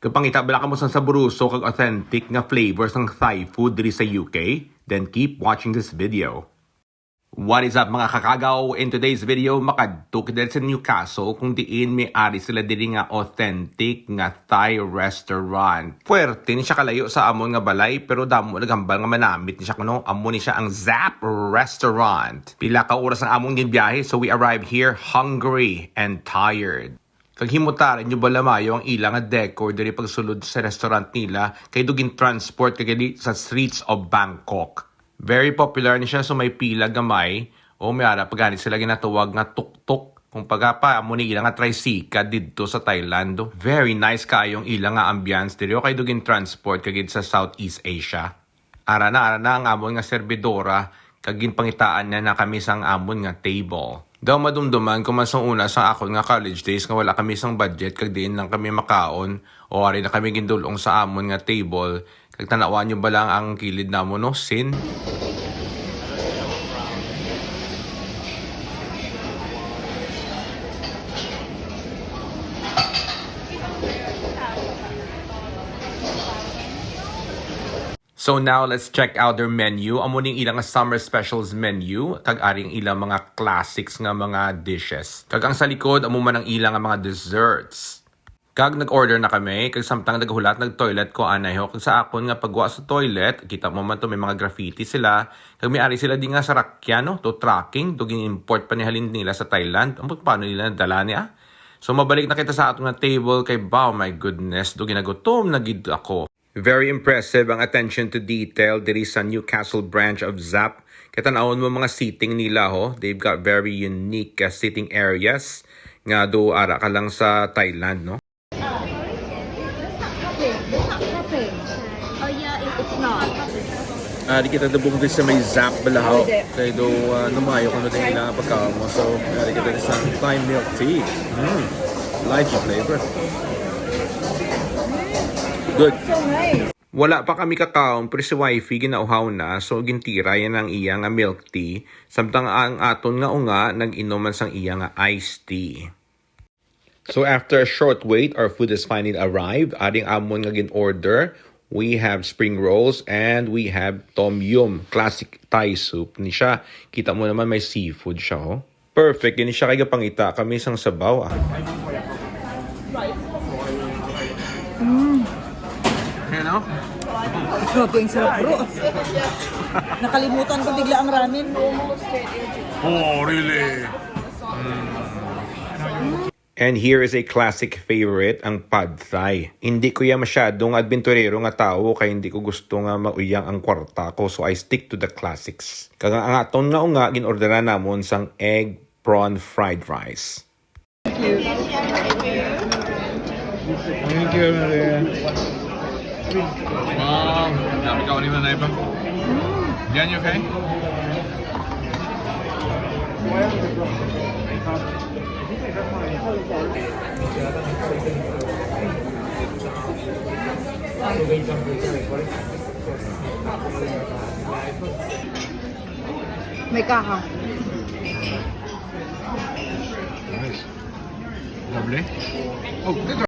Kapag itabala ka mo sa saburuso kag authentic nga flavors ng Thai food diri sa UK, then keep watching this video. What is up mga kakagaw? In today's video, makadto kita sa Newcastle kung diin may ari sila diri nga authentic nga Thai restaurant. Puwerte ni siya kalayo sa amon nga balay pero damo naghambal nga manamit ni siya kuno. Amon ni siya ang Zap Restaurant. Pila ka oras ang among ginbiyahe so we arrived here hungry and tired. Kag himutaran nyo balamayo ang ilang nga decor diri pagsulod sa restaurant nila kay dugin transport kag sa streets of Bangkok. Very popular ni siya so may pila gamay o may ara pagani sila ginatawag nga tuk-tuk kung pagapa amo ni ilang nga tricycle didto sa Thailand. Very nice kaayong ilang nga ambiance diri kay dugin transport kagid sa Southeast Asia. Ara na ang amon nga serbidora kag ginpangitaan na kami sang amon nga table. Daw madumduman kung masong una sa akon nga college days nga wala kami sang budget kag diin lang kami makaon o ari na kami gindulong sa amon nga table kag tanawan nyo ba lang ang kilid namo no sin. So now, let's check out their menu. Amo ning ilang summer specials menu. Kag aring ilang mga classics nga mga dishes. Kag ang sa likod, amo man ang ilang nga mga desserts. Kag nag-order na kami. Kag samtang naghulat, nag-toilet ko anay ho. Kag sa akon nga pagwa sa toilet, kita mo man to may mga graffiti sila. Kag may ari sila di nga sa rakyan, no? To tracking. To gin-import pa ni halin nila sa Thailand. Paano nila nadala niya? So mabalik na kita sa atong nga table. Kay wow, my goodness. Do ginagutom na gid ako. Very impressive ang attention to detail diri sa Newcastle branch of Zap. Katanawon mo mga seating nila ho. They've got very unique sitting areas. Nga do ara ka lang sa Thailand, no? Oh yeah, it's not. Di kita dabong din sa may Zap balahaw. Kaya do numayo kung din nila pagkaon mo. So, di kita sa Thai milk tea. Lychee flavor. Good. Wala pa kami kakaon pero si wifey ginauhaw na so gintira yan ang iya nga milk tea samtang ang aton nga unga nag-inuman sang iya nga iced tea. So after a short wait, our food has finally arrived. Ading amon nga gin-order, we have spring rolls and we have tom yum, classic Thai soup. Ni siya, kita mo naman may seafood siya, oh. Perfect, yun siya kay pangita kami sang sabaw. Ano? Grabe ang sarap bro. Nakalimutan ko bigla ang ramen. Oh, really? And here is a classic favorite, ang Pad Thai. Hindi ko yan masyadong adventurero nga tao kaya hindi ko gusto nga mauyang ang kwarta ko so I stick to the classics. Kaya ang aton nga unga, ginorderan namon sang egg prawn fried rice. Thank you. Thank you, Maria. Wow, dami ka ulit na iba. Jan, you okay? May kaha. Nice. Lovely. Oh, good.